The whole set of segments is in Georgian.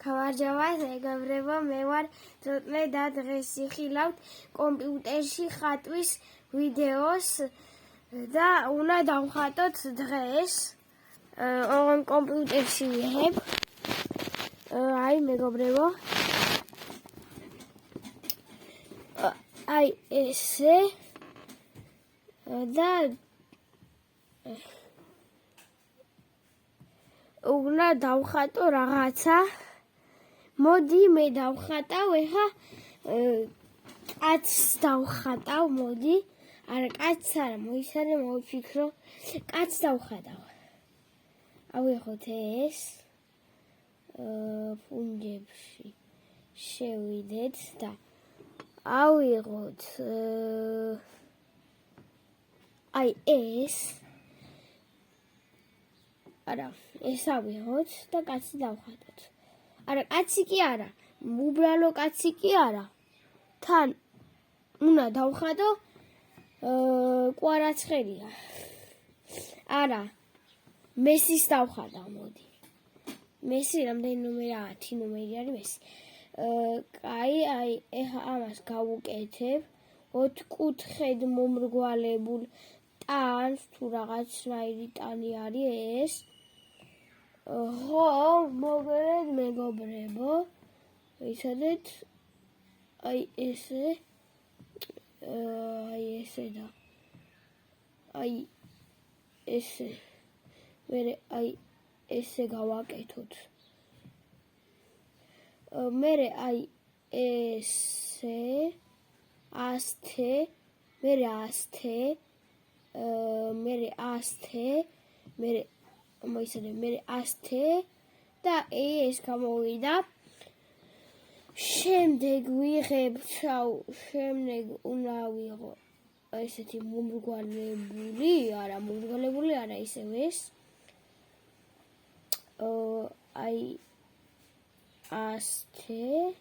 გამარჯობა, მეგობრებო, მე ვარ ძოტნე და დღეს ვიხილავთ კომპიუტერში ხატვის ვიდეოს და უნდა დავხატოთ დღეს. კომპიუტერში ვიღებ. აი, მეგობრებო. აი ესე და უნდა დავხატო რაღაცა. მოდი მე დავხატავ ეხა კაცს დავხატავ, მოდი. არა, კაცს არა, მოიცადე, მოვიფიქრო. კაცს დავხატავ. ავიღოთ ეს. ფუნჯებში შევიდეთ და ავიღოთ აი ეს. არა, ეს ავიღოთ და კაცი დავხატოთ. არა, კაცი კი არა, უბრალო კაცი კი არა. თან უნდა დავხატო კვარაცხელია. არა, მესის დავხატავ, მოდი. მესი რამდენი ნომერია? 10 ნომერი არის მესი. კაი, აი, ეხა ამას გავუკეთებ. ოთხკუთხედ მომრგვალებულ ტანს თუ რაღაცნაირი ტანი არის ეს. ხო, მოგერეთ მეგობრებო. ვიცოდეთ, აი ესე. აი ესე და აი ესე. მერე აი ესე გავაკეთოთ. მერე აი ესე ასთე, მერე ასთე, მერე ასთე, მერე მოიცადე, მერე ასთე და ეს გამოვიდა. შემდეგ ვიღებ, შემდეგ უნდა ვიღო ესეთი მომრგვალებული, არა, მომრგვალებული არა, ისევ ეს. აი ასთე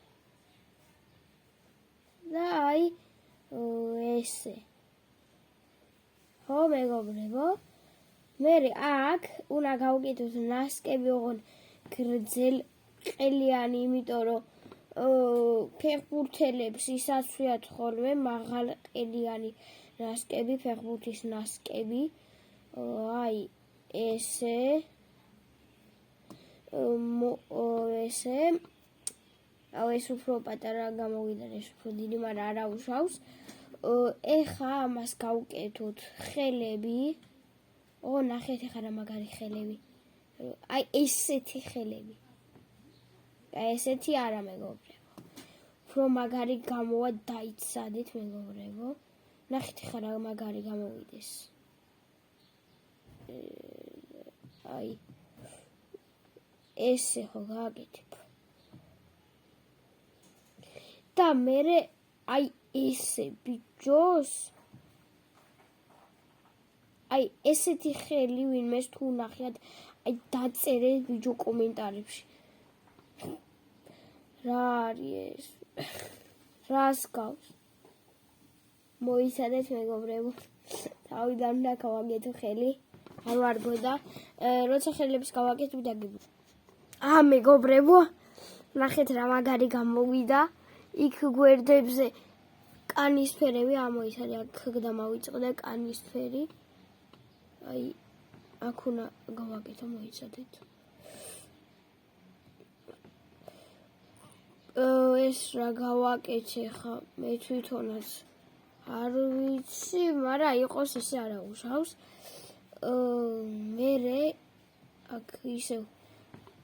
და აი ესე. ხო, მეგობრებო, მერე აქ უნდა გავუკეთოთ ნასკები ოღონ გრძელყელიანი, იმიტომ რომ ფეხბურთელებს ისაცვიათ ხოლმე მაღალყელიანი ნასკები, ფეხბურთის ნასკები. აი ესე. ესე. აუ ეს უფრო პატარა გამოვიდა, ეს უფრო დიდი, მაგრამ არა უშავს. ეხა ამას გავუკეთოთ ხელები. ნახეთ ეხა რა მაგარი ხელები. აი ესეთი ხელები. აი ესეთი არა, მეგობრებო. უფრო მაგარი გამოვა, დაიცადეთ, მეგობრებო. ნახეთ ეხა რა მაგარი გამოვიდეს. აი ესე ხო გააკეთებ. და მერე აი ესე ბიჭოს. აი ესეთი ხელი ვინმეს თუ ნახეთ, აი დაწერეთ ბიჭო კომენტარებში. რა არის ეს? რას გავს? მოიცადეთ მეგობრებო. თავიდან უნდა გავაკეთო ხელი. არ ვარგო და როცა ხელებს გავაკეთებ დაგიბო. მეგობრებო, ნახეთ რა მაგარი გამოვიდა. იქ გვერდებზე კანისფერები ამოიცადე, აქ დამავიწყდა კანისფერი. აი, აქ უნდა გავაკეთო, მოიცადეთ. ეს რა გავაკეთე ხა, მე თვითონაც არ ვიცი, მაგრამ იყოს ესე არა უშავს. მერე აქ ისევ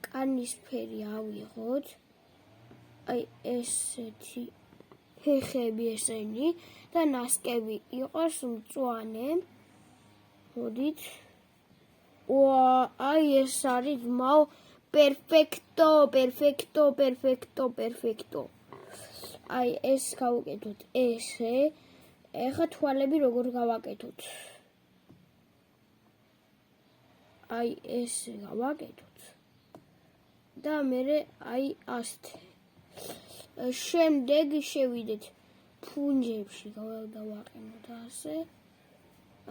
კანისფერი ავიღოთ. აი ესეთი ფეხები ესენი და ნასკები იყოს მწვანე. მოდით. აი ეს არის მაო პერფექტო, პერფექტო, პერფექტო, პერფექტო. აი ეს გავუკეთოთ ესე. ეხა თვალები როგორ გავაკეთოთ? აი ესე გავაკეთოთ. და მერე აი ასთე. შემდეგ შევიდეთ ფუნჯებში, დავაყენოთ ასე.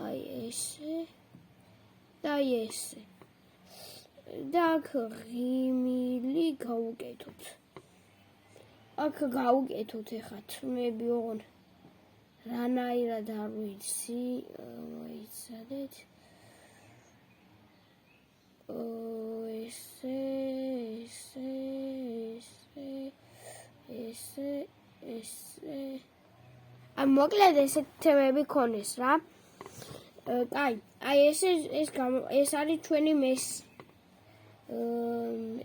აი ესე და აი ესე. და აქ ღიმილი გავუკეთოთ. აქ გავუკეთოთ ეხლა თმები ოღონ რანაირად არ ვიცი, მოიცადეთ. ესე. მოკლედ ესეთ თემები ქონეს რა. კაი, აი ეს არის ჩვენი მესი.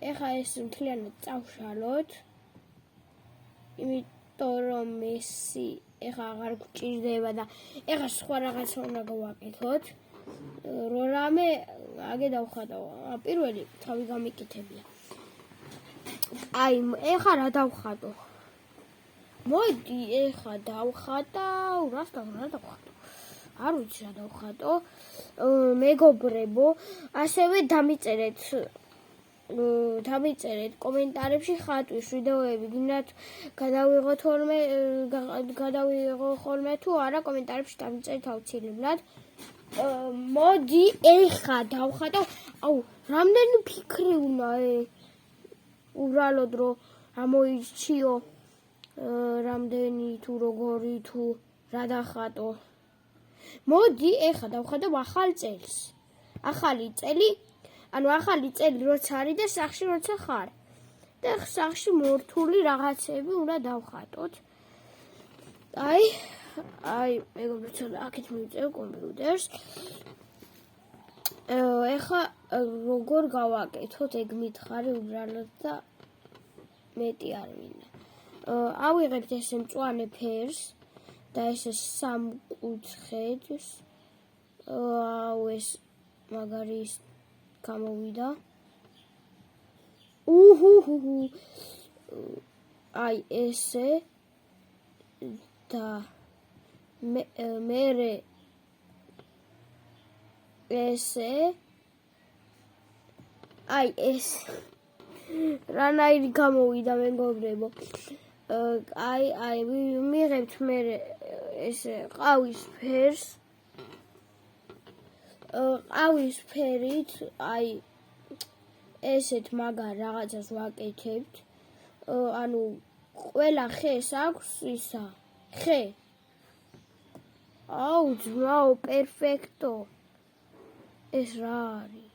ეხლა ეს მთლიანად წავშალოთ. იმიტომ რომ მესი ეხლა აღარ გვჭირდება და ეხლა სხვა რაღაცა უნდა გავაკეთოთ. რამე აგე დავხატო. პირველი თავი გამიკეთებია. აი, ეხლა რა დავხატო? მოდი, ეხლა დავხატავ, რა დავხატო? არ ვიცი რა დავხატო. მეგობრებო, ასევე დამიწერეთ კომენტარებში ხატვის ვიდეოები, გინდათ გადავიღო ხოლმე თუ არა, კომენტარებში დამიწერეთ აუცილებლად. მოდი, ეხლა დავხატო. აუ, რამდენი ფიქრი უნდა უბრალოდ რომ ამოიჩიო რამდენი თუ როგორი თუ რა დახატო. მოდი, ეხლა დავხატო ახალ წელს. ახალი წელი, ანუ ახალი წელი როცა არის და სახში როცა ხარ. და სახში მორთული რაღაცები უნდა დავხატოთ. აი, მეგობრებო, აქეთ მივიწევ კომპიუტერს. ეხლა როგორ გავაკეთოთ, ეგ მითხარი უბრალოდ და მეტი არ მინდა. ავიღებთ ესე მწვანე ფერს და ესე სამკუთხედს. ეს მაგარი გამოვიდა. აი ესე და მერე ესე აი ეს რანაირი გამოვიდა მეგობრებო. აი მიღებთ მერე ესე ყავის ფერს. ყავის ფერით აი ესეთ მაგარ რაღაცას ვაკეთებთ. ანუ ყველა ხეს აქვს ისა ხე. აუ ძმაო, პერფექტო. ეს რა არის?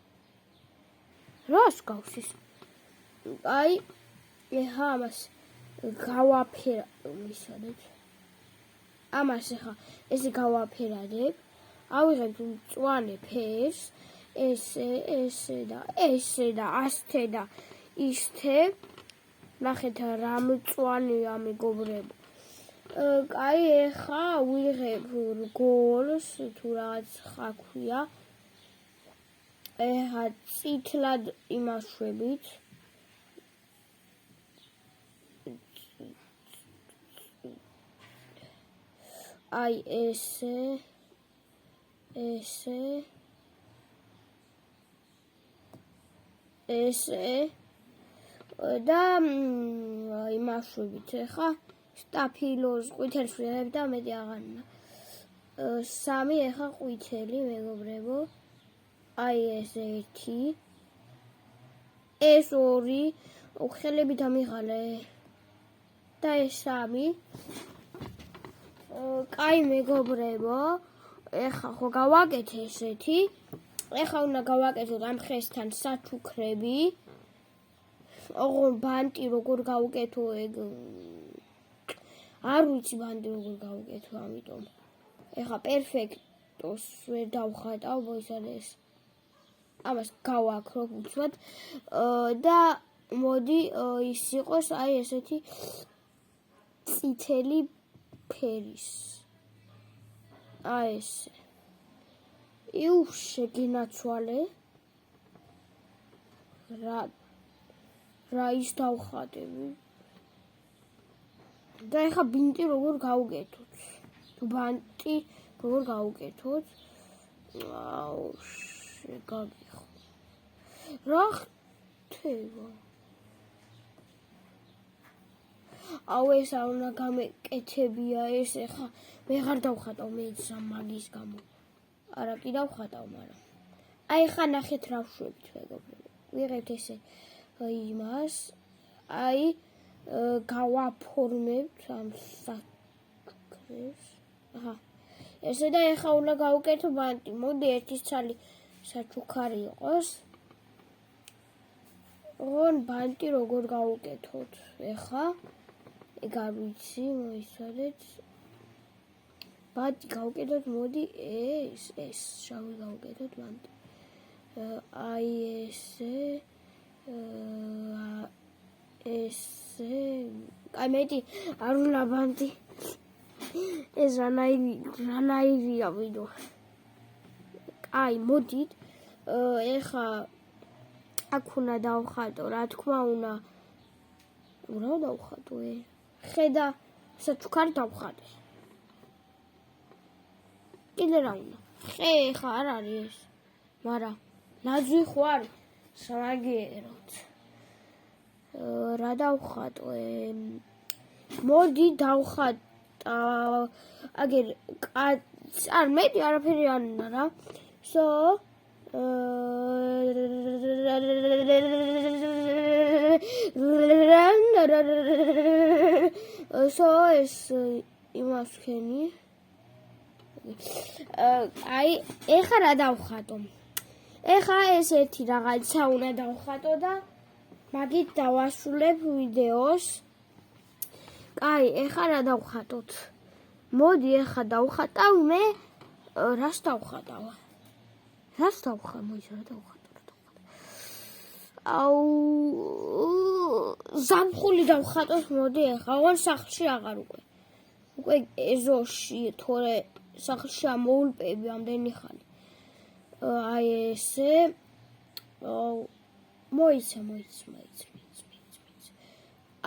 რას გავს ის? აი, ეხა ამას გავაფერადებ. ამას ეხა ესე გავაფერადებ. ავიღებ მწვანე ფერს, ესე და ასთე და ისთე. ნახეთ რა მწვანეა მეგობრებო. კაი, ეხა ვიღებ რგოლს თუ რაღაც ხაქვია. ეხა წითლად იმაშვებით. აი ესე და იმაშვებით ეხა სტაფილოს ყვითელს ვიღებ და მეტი აღარ უნდა. 3 ეხა ყვითელი მეგობრებო. აი ეს 1 ეს 2 ხელები დამიღალე და ეს 3. კაი მეგობრებო, ეხა ხო გავაკეთე ესეთი. ეხა უნდა გავაკეთოთ ამ ხესთან საჩუქრები. ოღონ ბანტი როგორ გავუკეთო ეგ არ ვიცი ბანტი როგორ გავუკეთო, ამიტომ ეხა პერფექტოს ვერ დავხატავ, მოიცადეთ. ამას გავაქრობ უცბად და მოდი ის იყოს აი ესეთი წითელი ფერის. აი ესე. შეგინაცვალე. რა ის დავხატები. და ეხა ბინტი როგორ გავუკეთოთ. თუ ბანტი როგორ გავუკეთოთ. აუ შეგაგიხო. რა ხდება? აუ ეს არ უნდა გამეკეთებია ეს ეხა ვეღარ დავხატავ მე მაგის გამო. არა კი დავხატავ, მაგრამ აი ხა ნახეთ რა ვშვებით მეგობრებო. ვიღებთ ესე იმას, აი გავაფორმებთ ამ საკრებს. აჰა. ესე და ეხა უნდა გავუკეთო ბანტი. მოდი ერთის ცალი საჩუქარი იყოს. ორ ბანტი როგორ გავუკეთოთ? ეხა ეგ არ ვიცი, მოიცადეთ. ბანტი გავუკეთოთ, მოდი ეს შავი გავუკეთოთ ბანტი. აი ესე აი მეტი არ უნდა ბანტი. ეს რანაირია ვიდო. აი მოდით ეხა აქ უნდა დავხატო, რა თქმა უნდა. რა დავხატო? ხედა საჩუქარი დავხატე. კიდე რა უნდა? ეხა არ არის ეს. მაგრამ ლაძვი ხო არის? სამაგიეროდ. რა დავხატო? მოდი დავხატა. აგერ არ მეტი არაფერი არ უნდა რა. ეს იმას ხენი. აი ეხა რა დავხატო? ეხა ესეთი რაღაცა უნდა დავხატო და მაგით დავასრულებ ვიდეოს. აი ეხა რა დავხატოთ? მოდი ეხა დავხატავ მე რას დავხატავ? რას დავხატავ? მოიცა რა დავხატავ? აუ ზამხული დავხატოთ, მოდი ეხა ორ სახლში აღარ უკვე ეზოში თორე სახლში ამოულპები ამდენი ხანი. აი ესე მოიცა.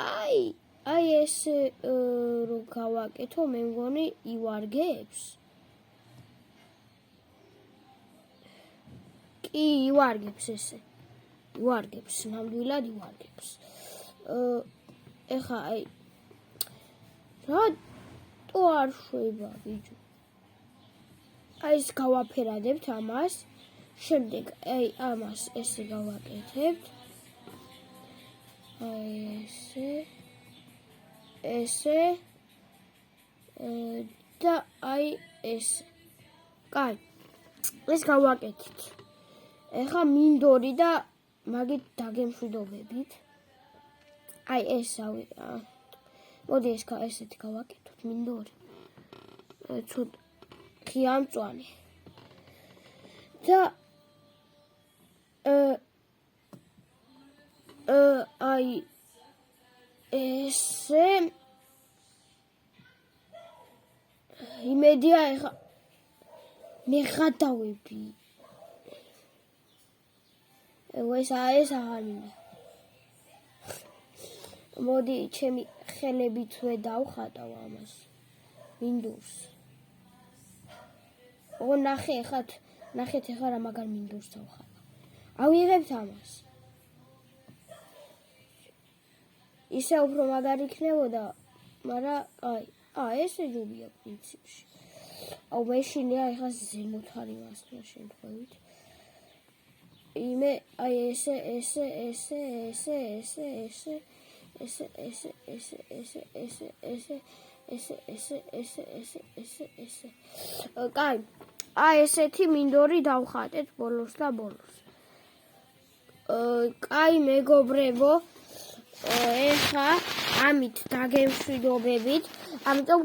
აი ესე რო გავაკეთო, მე მგონი ივარგებს. კი, ივარგებს ესე. ივარგებს, ნამდვილად ივარგებს. ეხა აი რატო არ შვება ბიჭო? აი ეს გავაფერადებთ ამას. შემდეგ აი ამას ესე გავაკეთებთ. აი ესე და აი ესე. კაი. ეს გავაკეთეთ. ეხა მინდორი და მაგით დაგემშვიდობებით. აი ესავე. მოდი ესეთი გავაკეთოთ მინდორი. ცოტა ხიამწვანე. და აი ესე იმედია ეხა მეხატავები. ეს აღარ მინდა. მოდი ჩემი ხელებითვე დავხატავ ამას. მინდორს. ნახეთ ეხა რა მაგარ მინდორს დავხატავ. ავიღებთ ამას. ისე უფრო მაგარი იქნებოდა, მაგრამ აი ესე ჯობია პრინციპში. აუ მეშინია ეხა ზემოთ არის მასლა შემთხვევით. იმე აი ესე კაი, აი ესეთი მინდორი დავხატეთ ბოლოს და ბოლოს. კაი მეგობრებო, ეხა ამით დაგემშვიდობებით, ამიტომ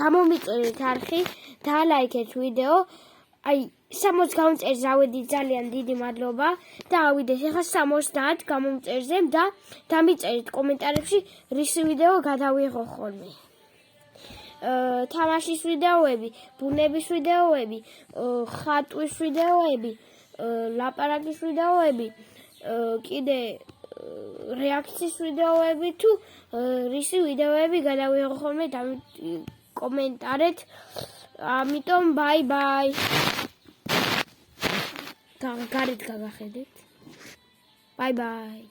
გამომიწერეთ არხი, დალაიქეთ ვიდეო. აი 60 გამომწერს ავედი, ძალიან დიდი მადლობა და ავიდეთ ეხა 70 გამომწერზე და დამიწერეთ კომენტარებში რის ვიდეო გადავიღო ხოლმე. თამაშის ვიდეოები, ბუნების ვიდეოები, ხატვის ვიდეოები, ლაპარაკის ვიდეოები, კიდე რეაქციის ვიდეოები თუ რისი ვიდეოები გადავიღო ხოლმე კომენტარეთ. ამიტომ ბაი. გარეთ გაგახედეთ. ბაი.